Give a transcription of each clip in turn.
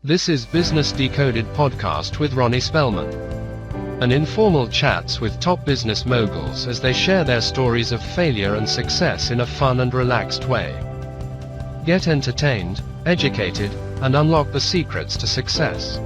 This is Business Decoded podcast with Ronnie Spellman. An informal chats with top business moguls as they share their stories of failure and success in a fun and relaxed way. Get entertained, educated, and unlock the secrets to success.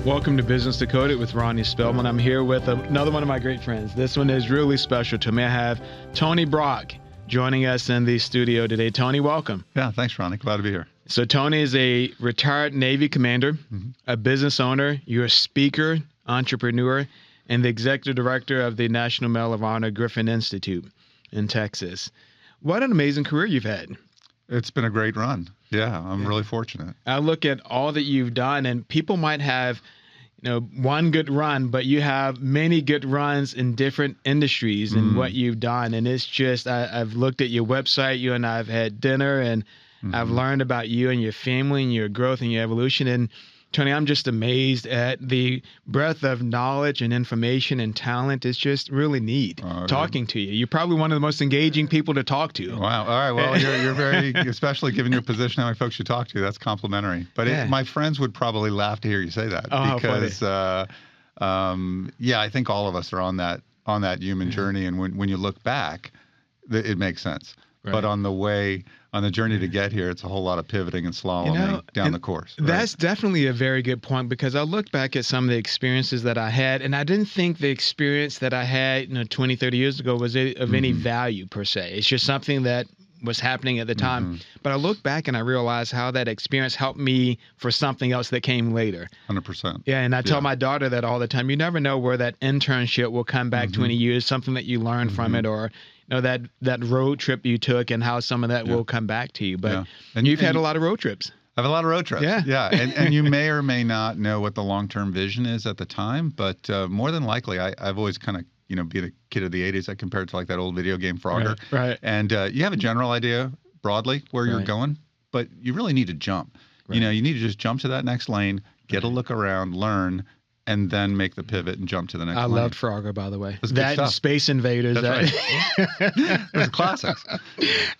Welcome to Business Decoded with Ronnie Spellman. I'm here with another one of my great friends. This one is really special to me. I have Tony Brock joining us in the studio today. Tony, welcome. Yeah, thanks, Ronnie. Glad to be here. So Tony is a retired Navy commander, a business owner, you're a speaker, entrepreneur, and the executive director of the National Medal of Honor Griffin Institute in Texas. What an amazing career you've had. It's been a great run. Yeah, I'm really fortunate. I look at all that you've done, and people might have, one good run, but you have many good runs in different industries and what you've done. And it's just, I've looked at your website, you and I have had dinner, and I've learned about you and your family and your growth and your evolution. And Tony, I'm just amazed at the breadth of knowledge and information and talent. It's just really neat talking to you. You're probably one of the most engaging people to talk to. Wow. All right. Well, you're very, especially given your position, how many folks you talk to, that's complimentary. But my friends would probably laugh to hear you say that because, I think all of us are on that human journey. And when you look back, it makes sense. Right. But on the journey to get here, it's a whole lot of pivoting and slaloming down the course. Right? That's definitely a very good point, because I look back at some of the experiences that I had, and I didn't think the experience that I had 20, 30 years ago was of any value per se. It's just something that was happening at the time. But I look back and I realize how that experience helped me for something else that came later. 100%. Yeah, and I tell my daughter that all the time. You never know where that internship will come back 20 years, something that you learned from it, or that road trip you took, and how some of that will come back to you. But and you've had a lot of road trips. I have a lot of road trips. Yeah. And you may or may not know what the long-term vision is at the time, but more than likely, I've always kind of, being a kid of the 80s, I compare it to like that old video game Frogger. Right. And you have a general idea broadly where you're going, but you really need to jump. Right. You need to just jump to that next lane, get a look around, learn, and then make the pivot and jump to the next lane. I loved Frogger, by the way. That and Space Invaders. That's right. Those are classics.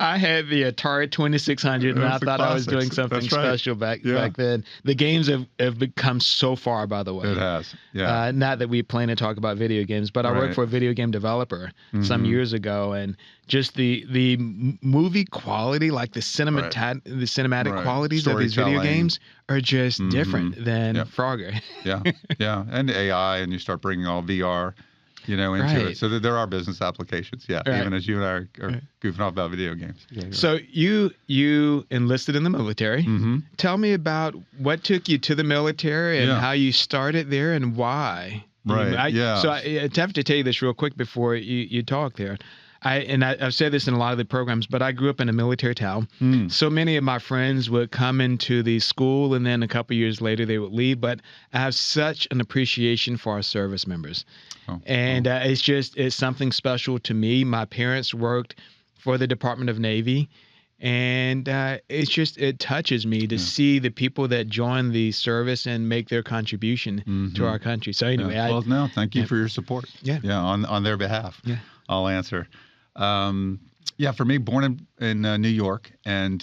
I had the Atari 2600, and I thought I was doing something special back then. The games have become so far, by the way. It has, yeah. Not that we plan to talk about video games, but I worked for a video game developer some years ago, and just the movie quality, like the cinematic qualities of these video games are just different than Frogger. Yeah, and AI, and you start bringing all VR, into it. So there are business applications, even as you and I are goofing off about video games. So you enlisted in the military. Tell me about what took you to the military and how you started there and why. Right, So I have to tell you this real quick before you talk there. I've said this in a lot of the programs, but I grew up in a military town. So many of my friends would come into the school, and then a couple years later they would leave. But I have such an appreciation for our service members. It's something special to me. My parents worked for the Department of Navy, and it touches me to see the people that join the service and make their contribution to our country. So anyway, thank you for your support. On their behalf. I'll answer. For me, born in New York and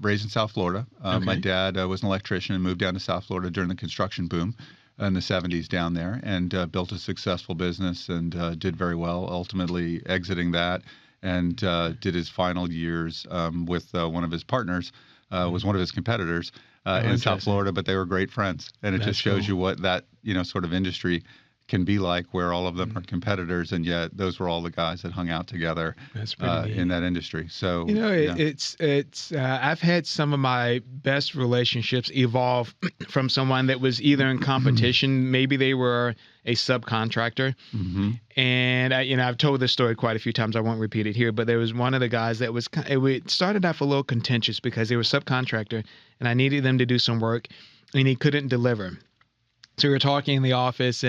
raised in South Florida. My dad was an electrician and moved down to South Florida during the construction boom in the 70s down there, and built a successful business and did very well, ultimately exiting that, and did his final years with one of his partners, was one of his competitors in South Florida, but they were great friends. And it just shows you what that sort of industry can be like, where all of them are competitors, and yet those were all the guys that hung out together in that industry. So I've had some of my best relationships evolve from someone that was either in competition, maybe they were a subcontractor, and I've told this story quite a few times. I won't repeat it here, but there was one of the guys that it started off a little contentious because they were a subcontractor, and I needed them to do some work, and he couldn't deliver. So we were talking in the office,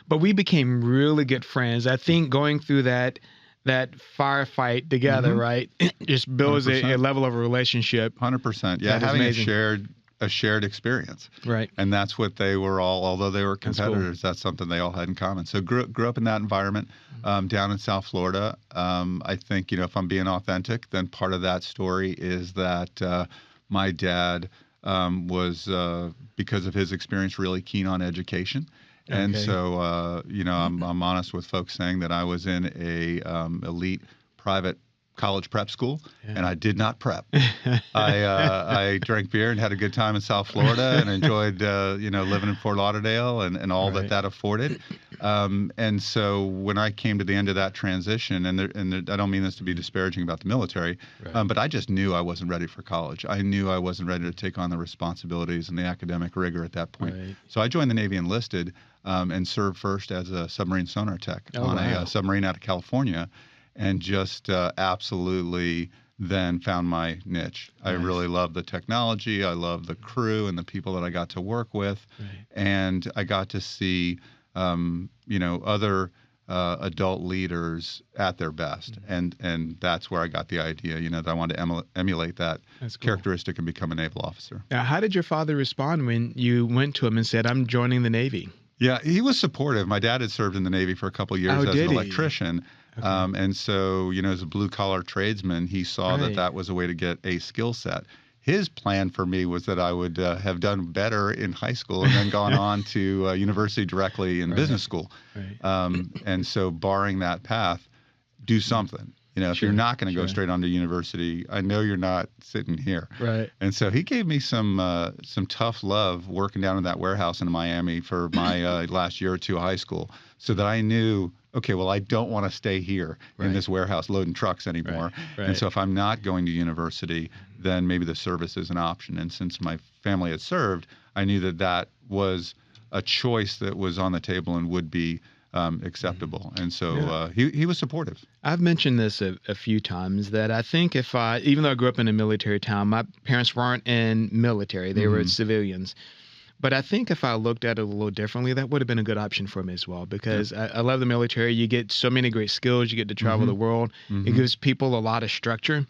but we became really good friends. I think going through that firefight together, right, just builds a level of a relationship. 100%. Yeah, having a shared experience. Right. And that's what they were all, although they were competitors, that's something they all had in common. So grew up in that environment down in South Florida. I think, if I'm being authentic, then part of that story is that my dad was because of his experience really keen on education. And so, I'm honest with folks saying that I was in a elite private college prep school, and I did not prep. I drank beer and had a good time in South Florida and enjoyed, living in Fort Lauderdale and all that afforded. And so when I came to the end of that transition, and I don't mean this to be disparaging about the military, but I just knew I wasn't ready for college. I knew I wasn't ready to take on the responsibilities and the academic rigor at that point. So I joined the Navy enlisted and served first as a submarine sonar tech on a submarine out of California. And just absolutely then found my niche. I really love the technology. I love the crew and the people that I got to work with. And I got to see, other adult leaders at their best. And that's where I got the idea, that I wanted to emulate that characteristic and become a naval officer. Now, how did your father respond when you went to him and said, I'm joining the Navy? Yeah, he was supportive. My dad had served in the Navy for a couple of years as an electrician. And so, as a blue-collar tradesman, he saw that was a way to get a skill set. His plan for me was that I would have done better in high school and then gone on to university directly in business school. And so barring that path, do something. If you're not going to go straight on to university, I know you're not sitting here. And so he gave me some tough love working down in that warehouse in Miami for my last year or two of high school, so that I knew, okay, well, I don't want to stay here in this warehouse loading trucks anymore. And so if I'm not going to university, then maybe the service is an option. And since my family had served, I knew that was a choice that was on the table and would be acceptable. And so he was supportive. I've mentioned this a few times that I think even though I grew up in a military town, my parents weren't in military, they were civilians. But I think if I looked at it a little differently, that would have been a good option for me as well, because I love the military. You get so many great skills. You get to travel the world. It gives people a lot of structure.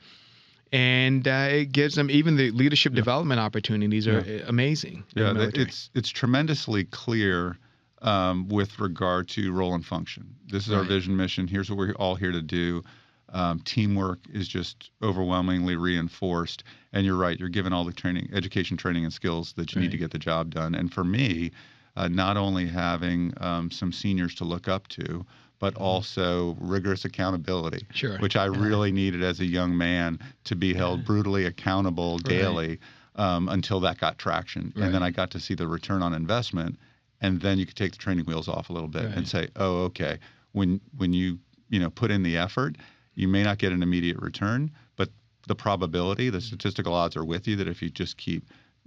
And it gives them even the leadership development opportunities are amazing. Yeah, it's tremendously clear with regard to role and function. This is our vision mission. Here's what we're all here to do. Teamwork is just overwhelmingly reinforced. And you're right, you're given all the education, training, and skills that you need to get the job done. And for me, not only having some seniors to look up to, but also rigorous accountability, which I really needed as a young man, to be held brutally accountable daily until that got traction. And then I got to see the return on investment. And then you could take the training wheels off a little bit and say, oh, okay, when you put in the effort, you may not get an immediate return, but the probability, the statistical odds are with you that if you just keep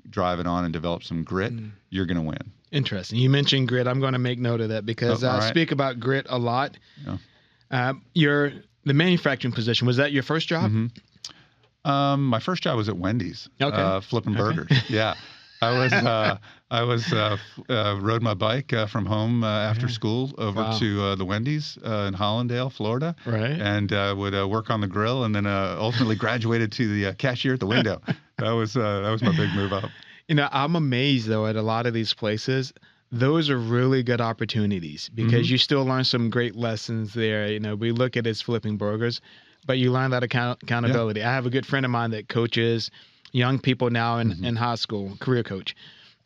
driving on and develop some grit, you're going to win. Interesting. You mentioned grit. I'm going to make note of that because I speak about grit a lot. The manufacturing position, was that your first job? My first job was at Wendy's, flipping burgers. I rode my bike from home after school over to the Wendy's in Hollandale, Florida, and would work on the grill, and then ultimately graduated to the cashier at the window. That was my big move up. I'm amazed though at a lot of these places. Those are really good opportunities because you still learn some great lessons there. We look at it as flipping burgers, but you learn that accountability. I have a good friend of mine that coaches young people now in high school, career coach.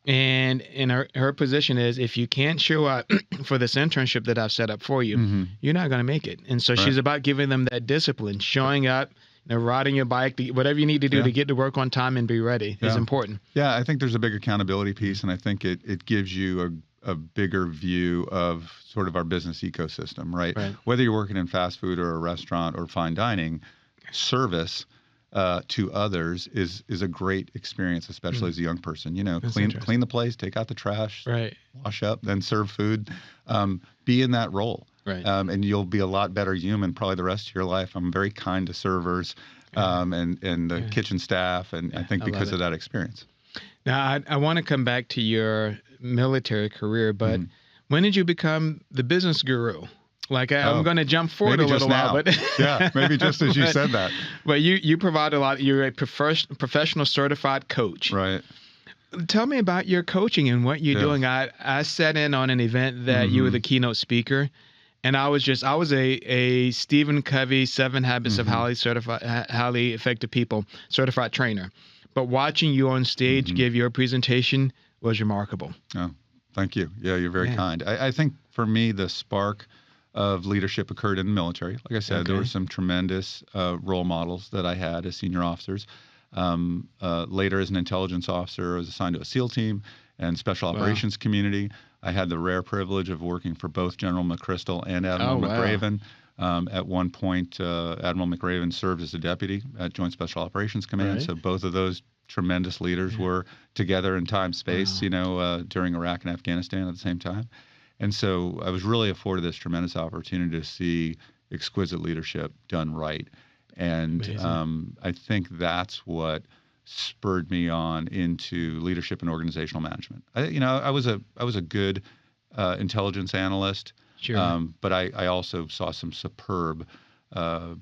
And in her position is, if you can't show up for this internship that I've set up for you, you're not going to make it. And so she's about giving them that discipline, showing up, riding your bike, whatever you need to do to get to work on time and be ready is important. Yeah, I think there's a big accountability piece, and I think it gives you a bigger view of sort of our business ecosystem, right? Whether you're working in fast food or a restaurant or fine dining, service to others is a great experience, especially as a young person. Clean the place, take out the trash, wash up, then serve food. Be in that role, and you'll be a lot better human probably the rest of your life. I'm very kind to servers and the kitchen staff, and I think because of that experience. Now, I want to come back to your military career, but when did you become the business guru? I'm going to jump forward a little while, but maybe just as you said that. But you provide a lot. You're a professional certified coach. Right. Tell me about your coaching and what you're doing. I sat in on an event that you were the keynote speaker, and I was a Stephen Covey 7 Habits of Highly Effective People certified trainer. but watching you on stage Mm-hmm. give your presentation was remarkable. Oh, thank you. Yeah, you're very kind. I think for me, the spark of leadership occurred in the military. Like I said, there were some tremendous role models that I had as senior officers. Later, as an intelligence officer, I was assigned to a SEAL team and special operations community. I had the rare privilege of working for both General McChrystal and Admiral McRaven. At one point, Admiral McRaven served as a deputy at Joint Special Operations Command. So both of those tremendous leaders were together in time, space, during Iraq and Afghanistan at the same time. And so I was really afforded this tremendous opportunity to see exquisite leadership done right. And I think that's what spurred me on into leadership and organizational management. I was a good intelligence analyst, but I also saw some superb,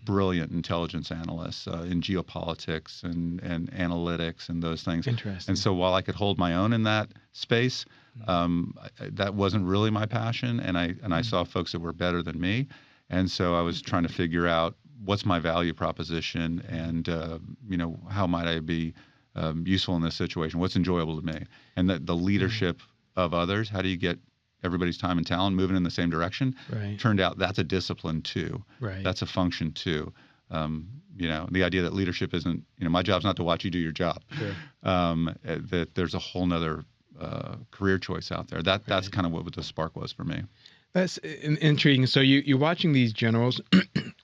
brilliant intelligence analysts in geopolitics and analytics and those things. Interesting. And so while I could hold my own in that space, that wasn't really my passion, and I saw folks that were better than me, and so I was trying to figure out what's my value proposition, and how might I be useful in this situation? What's enjoyable to me? And the leadership of others. How do you get everybody's time and talent moving in the same direction? Turned out that's a discipline too. That's a function too. The idea that leadership isn't, my job's not to watch you do your job. That there's a whole nother career choice out there. That's kind of what the spark was for me. That's intriguing. So you're watching these generals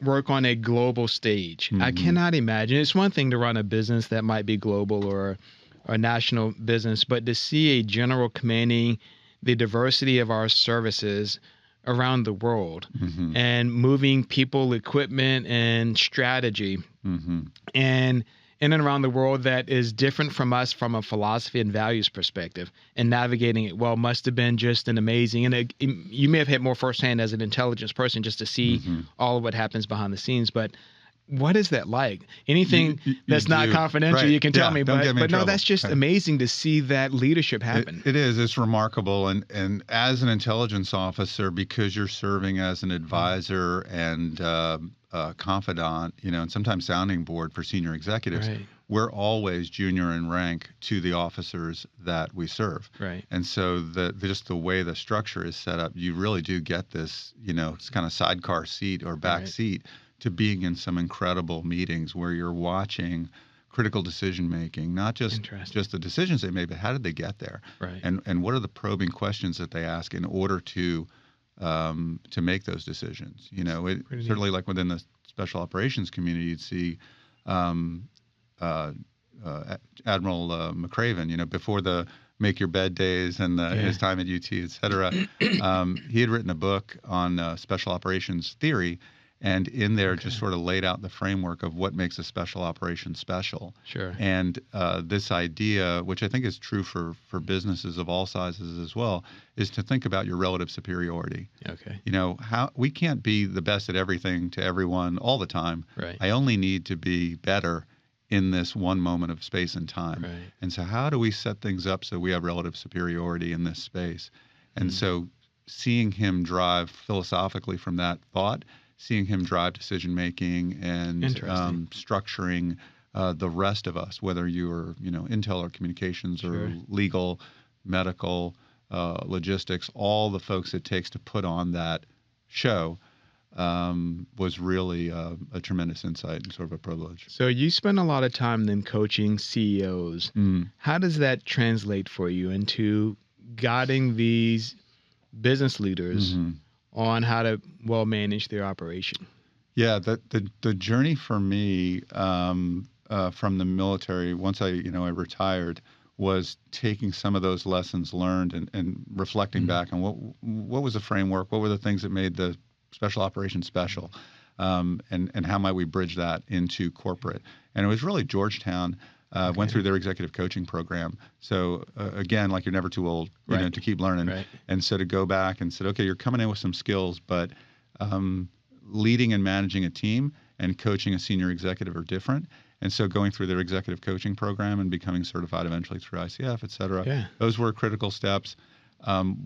work on a global stage. I cannot imagine. It's one thing to run a business that might be global or a national business, but to see a general commanding the diversity of our services around the world and moving people, equipment, and strategy and in and around the world that is different from us from a philosophy and values perspective, and navigating it well must have been just an amazing, and you may have had more firsthand as an intelligence person just to see all of what happens behind the scenes, but what is that like? Anything that's not confidential, you can tell me, but no, that's just amazing to see that leadership happen. It is. It's remarkable. And as an intelligence officer, because you're serving as an advisor and confidant, and sometimes sounding board for senior executives, we're always junior in rank to the officers that we serve. And so just the way the structure is set up, you really do get this, it's kind of sidecar seat or back seat to being in some incredible meetings where you're watching critical decision making, not just the decisions they made, but how did they get there? And what are the probing questions that they ask in order to make those decisions? Certainly like within the special operations community, you'd see Admiral McRaven, before the make your bed days and his time at UT, et cetera. He had written a book on special operations theory, and in there just sort of laid out the framework of what makes a special operation special. And this idea, which I think is true for businesses of all sizes as well, is to think about your relative superiority. How we can't be the best at everything to everyone all the time. I only need to be better in this one moment of space and time. And so how do we set things up so we have relative superiority in this space? And so seeing him drive philosophically from that thought, seeing him drive decision making and structuring the rest of us, whether you're intel or communications or legal, medical, logistics, all the folks it takes to put on that show, was really a tremendous insight and sort of a privilege. So you spend a lot of time then coaching CEOs. How does that translate for you into guiding these business leaders on how to well manage their operation? Yeah, the journey for me from the military, once I retired, was taking some of those lessons learned and reflecting back on what was the framework, what were the things that made the special operations special, and how might we bridge that into corporate. And it was really Georgetown. Went through their executive coaching program. So again, like you're never too old, to keep learning. And so to go back and said, okay, you're coming in with some skills, but leading and managing a team and coaching a senior executive are different. And so going through their executive coaching program and becoming certified eventually through ICF, et cetera, those were critical steps.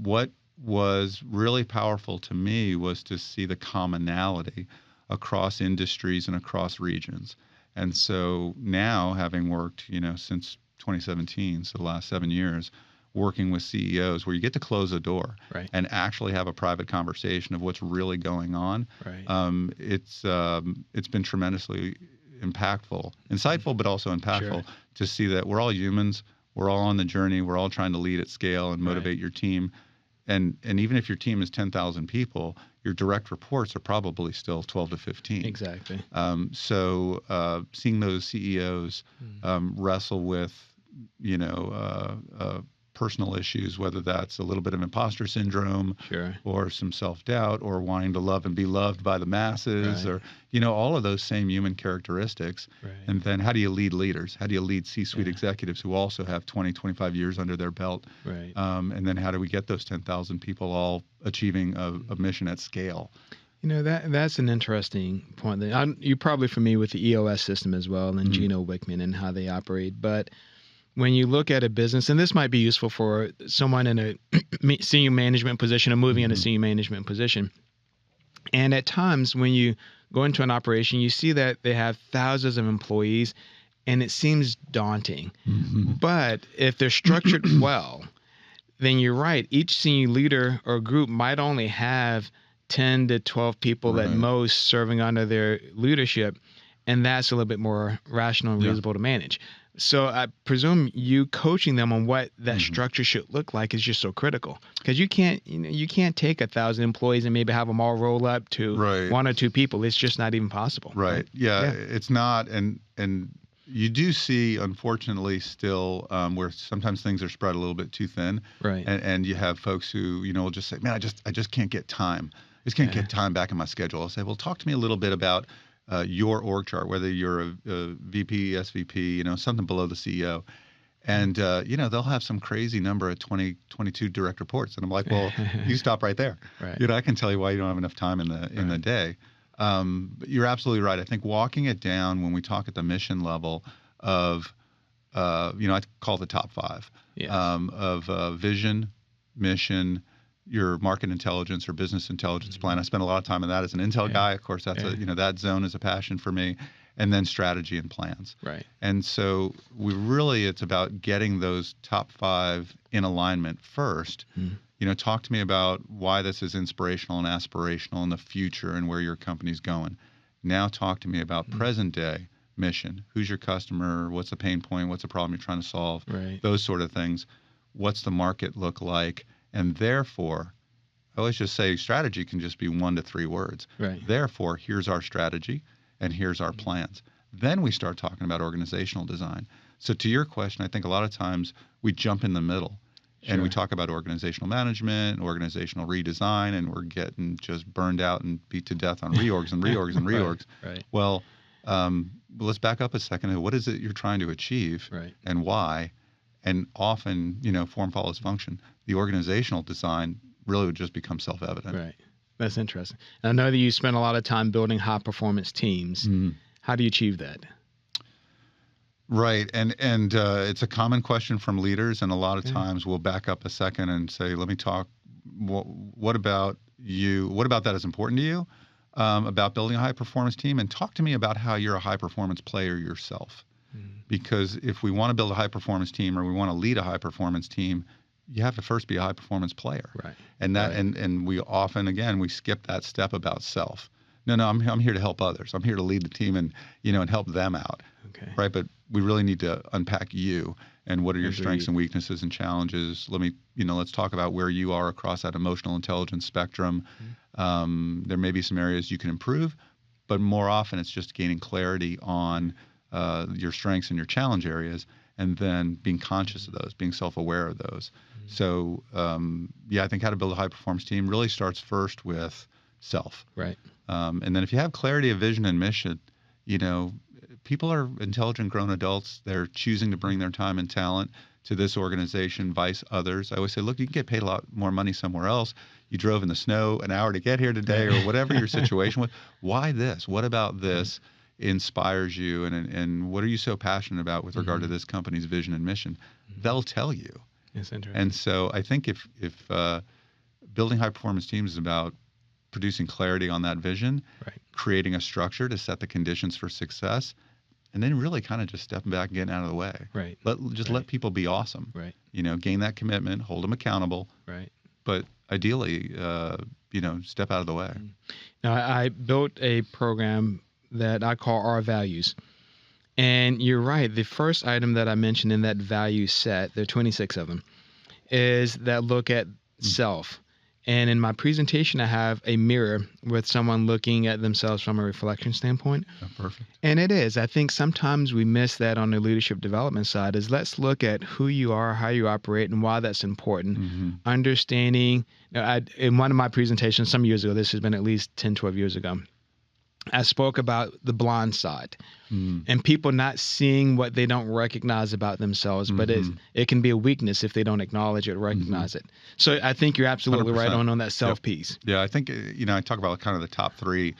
What was really powerful to me was to see the commonality across industries and across regions. And so now, having worked, since 2017, so the last 7 years, working with CEOs where you get to close a door and actually have a private conversation of what's really going on. It's been tremendously impactful, insightful, but also impactful to see that we're all humans. We're all on the journey. We're all trying to lead at scale and motivate your team. And even if your team is 10,000 people, your direct reports are probably still 12 to 15. Exactly. So seeing those CEOs wrestle with, personal issues, whether that's a little bit of imposter syndrome or some self-doubt or wanting to love and be loved by the masses or, all of those same human characteristics. And then how do you lead leaders? How do you lead C-suite executives who also have 20, 25 years under their belt? And then how do we get those 10,000 people all achieving a mission at scale? That's an interesting point. You're probably familiar with the EOS system as well and Gino Wickman and how they operate. But when you look at a business, and this might be useful for someone in a senior management position or moving in a senior management position, and at times when you go into an operation, you see that they have thousands of employees, and it seems daunting. But if they're structured well, then you're right. Each senior leader or group might only have 10 to 12 people at most serving under their leadership, and that's a little bit more rational and reasonable to manage. So I presume you coaching them on what that structure should look like is just so critical, because you can't take 1,000 employees and maybe have them all roll up to 1 or 2 people. It's just not even possible. Yeah, it's not. And you do see, unfortunately, still where sometimes things are spread a little bit too thin. And you have folks who, will just say, man, I just can't get time. I just can't get time back in my schedule. I'll say, well, talk to me a little bit about your org chart, whether you're a VP, SVP, something below the CEO. And, they'll have some crazy number of 20, 22 direct reports. And I'm like, well, you stop right there. I can tell you why you don't have enough time in the day. But you're absolutely right. I think walking it down when we talk at the mission level of, I call it the top 5 of vision, mission, your market intelligence or business intelligence plan. I spend a lot of time on that as an Intel guy. Of course, that's that zone is a passion for me. And then strategy and plans. And so it's about getting those top 5 in alignment first. Talk to me about why this is inspirational and aspirational in the future and where your company's going. Now talk to me about present day mission. Who's your customer? What's the pain point? What's the problem you're trying to solve? Those sort of things. What's the market look like? And therefore, I always just say strategy can just be 1 to 3 words. Therefore, here's our strategy and here's our plans. Then we start talking about organizational design. So to your question, I think a lot of times we jump in the middle and we talk about organizational management, organizational redesign, and we're getting just burned out and beat to death on reorgs and reorgs and reorgs. Well, let's back up a second. What is it you're trying to achieve and why? And often, form follows function. The organizational design really would just become self-evident. That's interesting. And I know that you spend a lot of time building high-performance teams. How do you achieve that? And it's a common question from leaders, and a lot of times we'll back up a second and say, let me talk, what about you? What about that is important to you about building a high-performance team? And talk to me about how you're a high-performance player yourself. Because if we want to build a high-performance team or we want to lead a high-performance team, you have to first be a high-performance player. And that, and we often, again, we skip that step about self. No, I'm here to help others. I'm here to lead the team and, and help them out. But we really need to unpack you and what are your strengths and weaknesses and challenges. Let's talk about where you are across that emotional intelligence spectrum. There may be some areas you can improve, but more often it's just gaining clarity on your strengths and your challenge areas, and then being conscious of those, being self-aware of those. So, I think how to build a high-performance team really starts first with self. And then if you have clarity of vision and mission, people are intelligent grown adults. They're choosing to bring their time and talent to this organization, vice others. I always say, look, you can get paid a lot more money somewhere else. You drove in the snow an hour to get here today or whatever your situation was. Why this? What about this inspires you? And what are you so passionate about with regard to this company's vision and mission? They'll tell you. That's interesting. And so I think if building high performance teams is about producing clarity on that vision, creating a structure to set the conditions for success, and then really kind of just stepping back and getting out of the way. Right. Let people be awesome. Right. Gain that commitment, hold them accountable. Right. But ideally, step out of the way. Now, I built a program that I call Our Values. And you're right. The first item that I mentioned in that value set, there are 26 of them, is that look at self. And in my presentation, I have a mirror with someone looking at themselves from a reflection standpoint. Oh, perfect. And it is. I think sometimes we miss that on the leadership development side is let's look at who you are, how you operate, and why that's important. Understanding, in one of my presentations some years ago, this has been at least 10, 12 years ago, I spoke about the blind side and people not seeing what they don't recognize about themselves, but it can be a weakness if they don't acknowledge it or recognize it. So I think you're absolutely 100%. Right on that self piece. Yeah, I think, I talk about kind of the top 3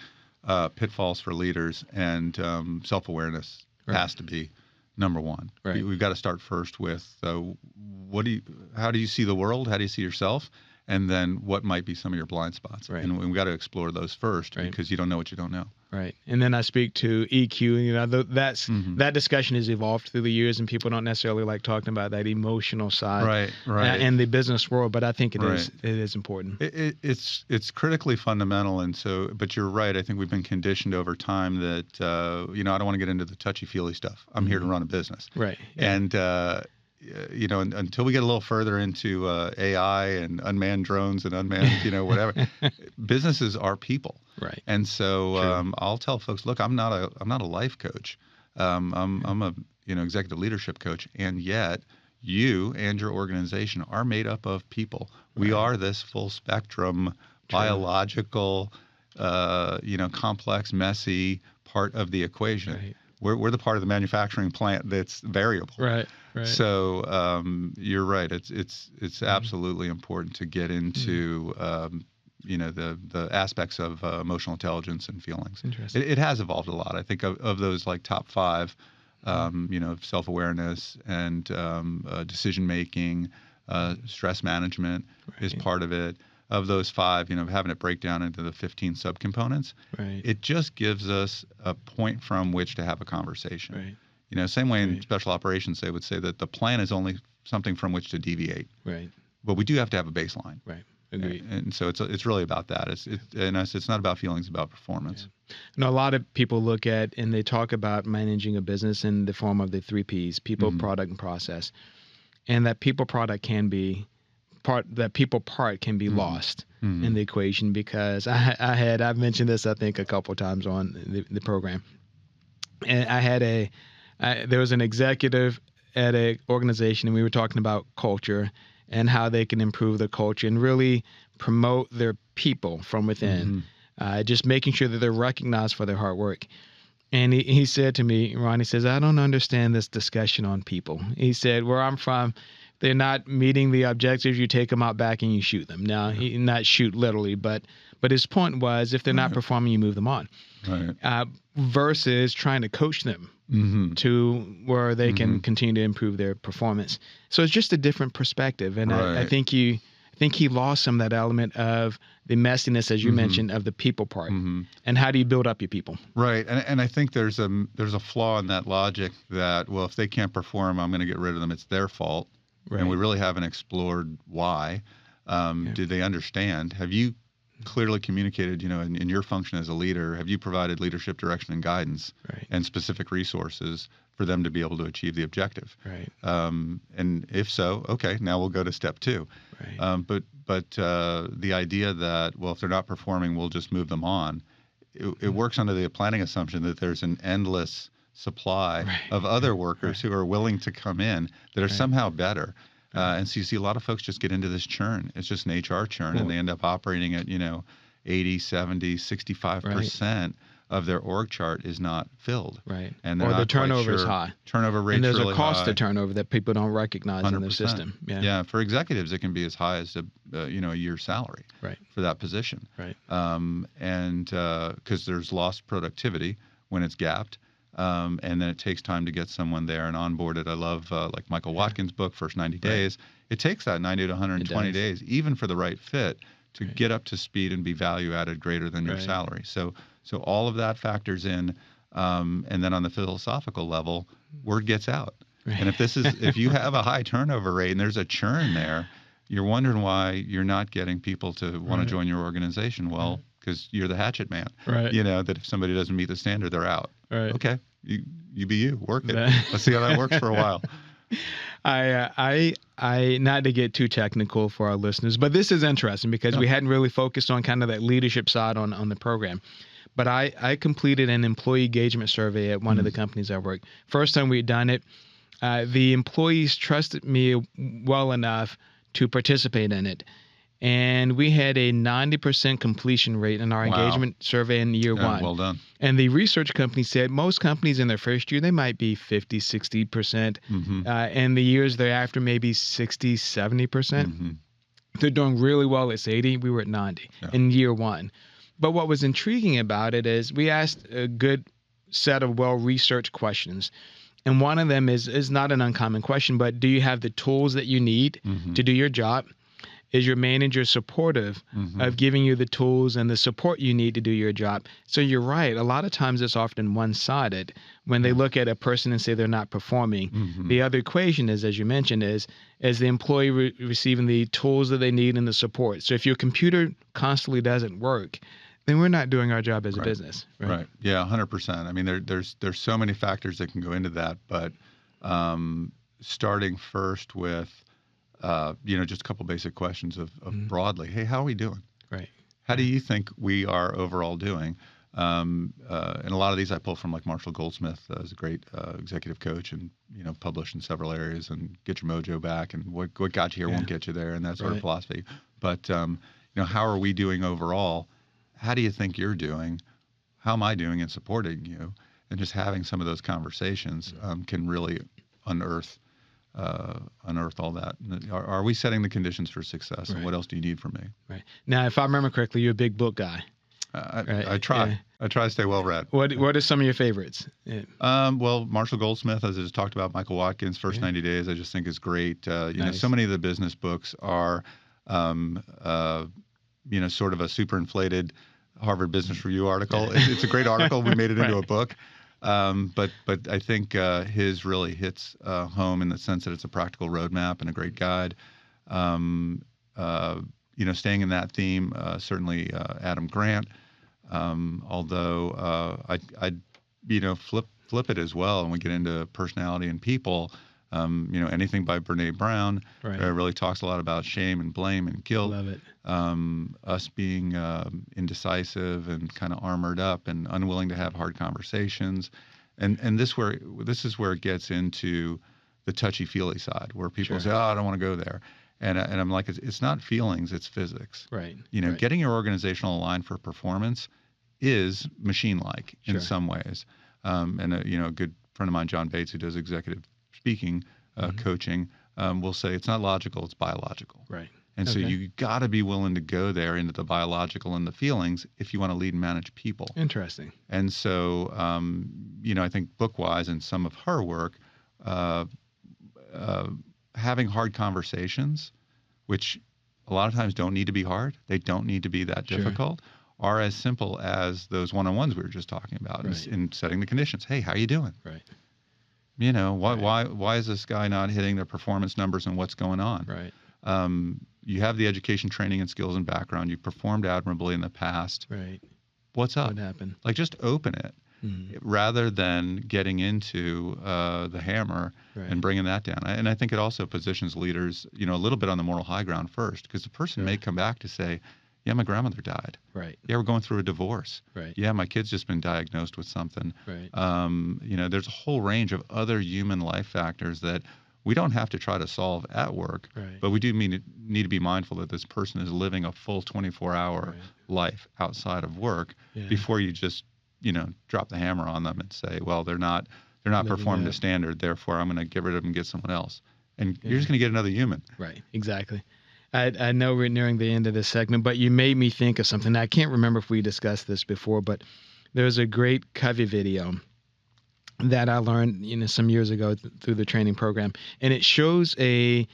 pitfalls for leaders, and self-awareness has to be number 1. Right. We've got to start first with how do you see the world? How do you see yourself? And then what might be some of your blind spots. Right. And we've got to explore those first because you don't know what you don't know. Right. And then I speak to EQ. That discussion has evolved through the years, and people don't necessarily like talking about that emotional side in the business world. But I think it is important. It's critically fundamental. And so, but you're right. I think we've been conditioned over time that, I don't want to get into the touchy-feely stuff. I'm here to run a business. Right. Yeah. And, until we get a little further into AI and unmanned drones and unmanned, whatever, businesses are people. Right. And so I'll tell folks, look, I'm not a life coach. I'm a executive leadership coach, and yet you and your organization are made up of people. We are this full spectrum, biological, complex, messy part of the equation. Right. We're the part of the manufacturing plant that's variable. Right. So you're right. It's absolutely important to get into the aspects of emotional intelligence and feelings. Interesting. It has evolved a lot. I think of those like top 5, self-awareness and decision making, stress management is part of it. Of those 5, having it break down into the 15 subcomponents, it just gives us a point from which to have a conversation. Right. Same way in special operations, they would say that the plan is only something from which to deviate. Right. But we do have to have a baseline. Right. Agreed. And so it's really about that. It's not about feelings, it's about performance. Yeah. A lot of people look at and they talk about managing a business in the form of the 3 Ps: people, product, and process. And that people product can be people part can be lost in the equation because I've mentioned this I think a couple of times on the program, and there was an executive at an organization and we were talking about culture and how they can improve the culture and really promote their people from within, just making sure that they're recognized for their hard work. And he said to me, Ron, he says, I don't understand this discussion on people. He said, where I'm from, they're not meeting the objectives, you take them out back and you shoot them. Now, not shoot literally, but his point was if they're not performing, you move them on. Right. Versus trying to coach them to where they can continue to improve their performance. So it's just a different perspective. And I think he lost some of that element of the messiness, as you mentioned, of the people part. And how do you build up your people? Right. And I think there's a flaw in that logic that, well, if they can't perform, I'm going to get rid of them. It's their fault. Right. And we really haven't explored why. Do they understand? Have you clearly communicated, in your function as a leader, have you provided leadership direction and guidance and specific resources for them to be able to achieve the objective? Right. And if so, okay, now we'll go to step 2. Right. But the idea that, well, if they're not performing, we'll just move them on. It works under the planning assumption that there's an endless supply of other workers who are willing to come in that are somehow better. And so you see a lot of folks just get into this churn. It's just an HR churn, and they end up operating at, 80, 70, 65% of their org chart is not filled. Right. And or the turnover is high. Turnover rates really high. And there's really a cost high. to turnover that people don't recognize 100%. In their system. Yeah. For executives, it can be as high as a year's salary for that position. Right. And because there's lost productivity when it's gapped. And then it takes time to get someone there and onboarded. I love like Michael Watkins' book, First 90 Days. It takes that 90 to 120 days, even for the right fit, to get up to speed and be value added greater than your salary. So all of that factors in. And then on the philosophical level, word gets out. Right. And if you have a high turnover rate and there's a churn there, you're wondering why you're not getting people to want to join your organization. Well, because you're the hatchet man. Right. That if somebody doesn't meet the standard, they're out. Right. Okay. You be you. Work it. Let's see how that works for a while. I not to get too technical for our listeners, but this is interesting because we hadn't really focused on kind of that leadership side on the program. But I completed an employee engagement survey at one of the companies I worked. First time we'd done it, the employees trusted me well enough to participate in it. And we had a 90% completion rate in our engagement survey in year one. Well done. And the research company said most companies in their first year, they might be 50, 60%. And the years thereafter, maybe 60, 70%. They're doing really well. It's 80. We were at 90 in year one. But what was intriguing about it is we asked a good set of well-researched questions. And one of them is not an uncommon question, but do you have the tools that you need to do your job? Is your manager supportive of giving you the tools and the support you need to do your job? So you're right. A lot of times it's often one-sided when they look at a person and say they're not performing. The other equation is, as you mentioned, is the employee receiving the tools that they need and the support. So if your computer constantly doesn't work, then we're not doing our job as a business. Right. Yeah, 100%. I mean, there's so many factors that can go into that, but starting first with just a couple basic questions of broadly, hey, how are we doing? Right. How do you think we are overall doing? And a lot of these I pull from like Marshall Goldsmith as a great executive coach and, published in several areas and get your mojo back and what got you here won't get you there and that sort of philosophy. But, how are we doing overall? How do you think you're doing? How am I doing in supporting you? And just having some of those conversations can really unearth all that. Are we setting the conditions for success? And what else do you need from me? Right. Now, if I remember correctly, you're a big book guy. I try. Yeah. I try to stay well read. What are some of your favorites? Yeah. Well, Marshall Goldsmith, as I just talked about, Michael Watkins, First 90 Days, I just think is great. Nice. So many of the business books are, sort of a super inflated Harvard Business Review article. It's a great article. We made it into a book. But I think his really hits home in the sense that it's a practical roadmap and a great guide. Staying in that theme, certainly Adam Grant. Although I'd flip it as well, and we get into personality and people. Anything by Brene Brown really talks a lot about shame and blame and guilt. Love it. Us being indecisive and kind of armored up and unwilling to have hard conversations, and this is where it gets into the touchy-feely side, where people say, "Oh, I don't want to go there," and I'm like, it's not feelings, it's physics. Right. Getting your organizational aligned for performance is machine-like in some ways. And a good friend of mine, John Bates, who does executive speaking, coaching, will say it's not logical, it's biological. Right. And so you got to be willing to go there into the biological and the feelings if you want to lead and manage people. Interesting. And so, I think book-wise and some of her work, having hard conversations, which a lot of times don't need to be hard, they don't need to be that difficult, are as simple as those one-on-ones we were just talking about in setting the conditions. Hey, how you doing? Right. Why is this guy not hitting their performance numbers and what's going on? Right. You have the education, training, and skills and background. You've performed admirably in the past. Right. What's up? What happened? Like, just open it rather than getting into the hammer and bringing that down. And I think it also positions leaders, a little bit on the moral high ground first, because the person may come back to say, yeah, my grandmother died. Right. Yeah, we're going through a divorce. Right. Yeah, my kid's just been diagnosed with something. Right. There's a whole range of other human life factors that we don't have to try to solve at work, but we do need to be mindful that this person is living a full 24-hour life outside of work before you just, drop the hammer on them and say, well, they're not performing to standard, therefore I'm going to get rid of them and get someone else. And you're just going to get another human. Right, exactly. I know we're nearing the end of this segment, but you made me think of something. I can't remember if we discussed this before, but there's a great Covey video that I learned, some years ago through the training program, and it shows a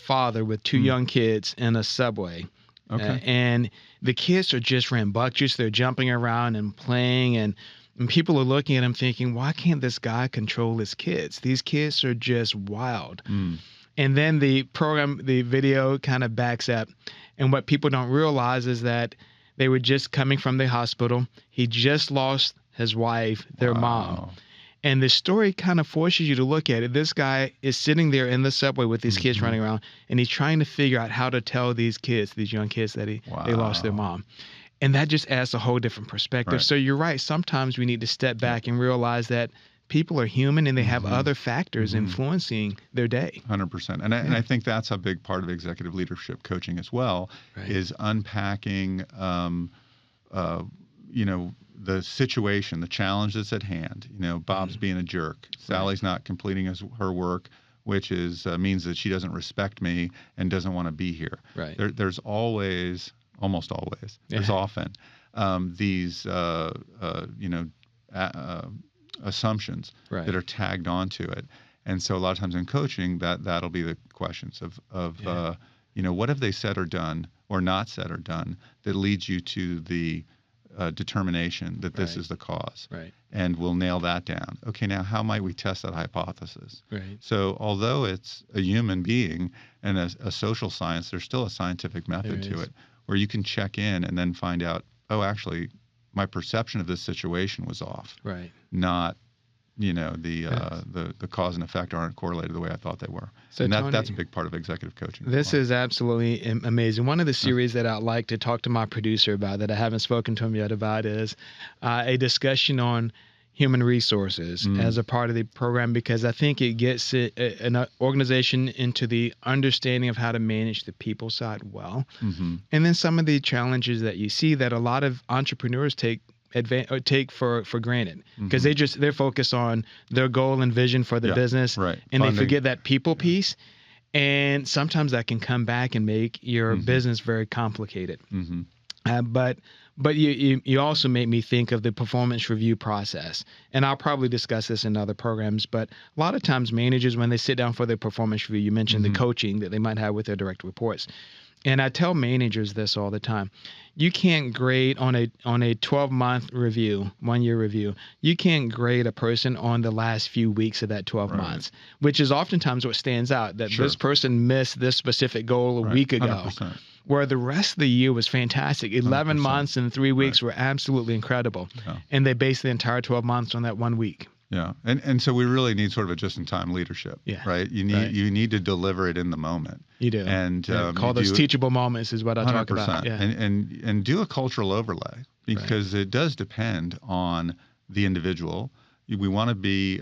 father with two young kids in a subway. Okay. And the kids are just rambunctious. They're jumping around and playing, and And people are looking at him thinking, why can't this guy control his kids? These kids are just wild. And then the video kind of backs up. And what people don't realize is that they were just coming from the hospital. He just lost his wife, their mom. And the story kind of forces you to look at it. This guy is sitting there in the subway with these kids running around, and he's trying to figure out how to tell these young kids that they lost their mom. And that just adds a whole different perspective. Right. So you're right. Sometimes we need to step back and realize that people are human and they have other factors influencing their day. 100%. And I think that's a big part of executive leadership coaching as well, is unpacking, the situation, the challenge that's at hand. Bob's being a jerk. Sally's not completing her work, which means that she doesn't respect me and doesn't want to be here. Right. There's always, almost always, there's often these, assumptions that are tagged onto it. And so a lot of times in coaching, that'll be the questions of what have they said or done or not said or done that leads you to the determination that this is the cause. Right. And we'll nail that down. Okay, now how might we test that hypothesis? Right. So although it's a human being and a social science, there's still a scientific method to it where you can check in and then find out, oh, actually, my perception of this situation was off. Right. Not, the cause and effect aren't correlated the way I thought they were. So and Tony, that's a big part of executive coaching. This is absolutely amazing. One of the series that I'd like to talk to my producer about that I haven't spoken to him yet about is a discussion on human resources as a part of the program, because I think it gets an organization into the understanding of how to manage the people side well. And then some of the challenges that you see that a lot of entrepreneurs take for granted, because they're focused on their goal and vision for the business, and they forget that people piece. And sometimes that can come back and make your business very complicated. But you also made me think of the performance review process. And I'll probably discuss this in other programs, but a lot of times managers, when they sit down for their performance review, you mentioned the coaching that they might have with their direct reports. And I tell managers this all the time. You can't grade on a 12-month review, 1-year review. You can't grade a person on the last few weeks of that 12 months, which is oftentimes what stands out, that this person missed this specific goal a week ago. 100%. Where the rest of the year was fantastic. 11 months and 3 weeks were absolutely incredible. And they based the entire 12 months on that 1 week. Yeah. And so we really need sort of a just-in-time leadership, right? You need to deliver it in the moment. You do. And call those teachable moments is what I talk about. Yeah. And do a cultural overlay, because it does depend on the individual. We want to be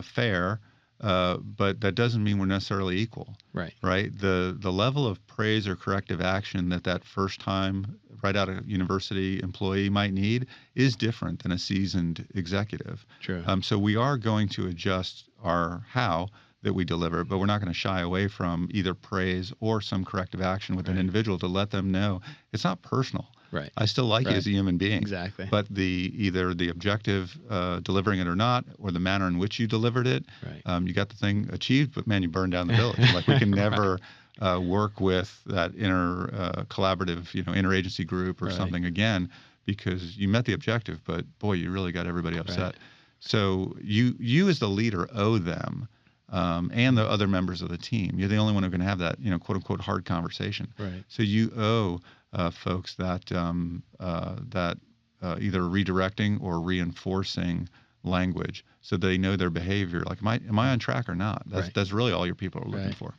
fair, but that doesn't mean we're necessarily equal. Right. The level of praise or corrective action that first time right out of university employee might need is different than a seasoned executive. True. So we are going to adjust our how that we deliver, but we're not going to shy away from either praise or some corrective action with an individual to let them know it's not personal. Right. I still like you as a human being. Exactly. But either the objective, delivering it or not, or the manner in which you delivered it, you got the thing achieved, but man, you burned down the village. Like we can never work with that inner collaborative, interagency group or something again, because you met the objective, but boy, you really got everybody upset. So you as the leader owe them, and the other members of the team. You're the only one who can have that, quote unquote, hard conversation. So you owe folks that either redirecting or reinforcing language, so they know their behavior. Like, am I on track or not? That's really all your people are looking for.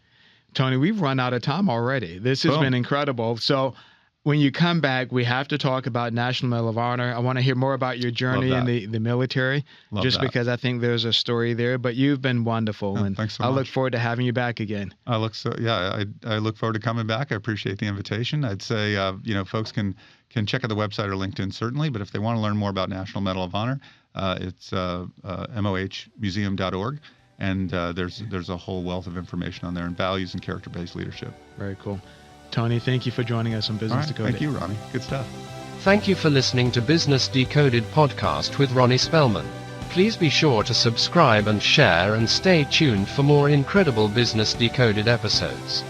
Tony, we've run out of time already. This has been incredible. So when you come back, we have to talk about National Medal of Honor. I want to hear more about your journey in the military, because I think there's a story there. But you've been wonderful, and thanks so much. I look forward to having you back again. I look forward to coming back. I appreciate the invitation. I'd say folks can check out the website or LinkedIn certainly, but if they want to learn more about National Medal of Honor, it's mohmuseum.org. And there's a whole wealth of information on there, and values and character-based leadership. Very cool. Tony, thank you for joining us on Business Decoded. Thank you, Ronnie. Good stuff. Thank you for listening to Business Decoded podcast with Ronnie Spellman. Please be sure to subscribe and share, and stay tuned for more incredible Business Decoded episodes.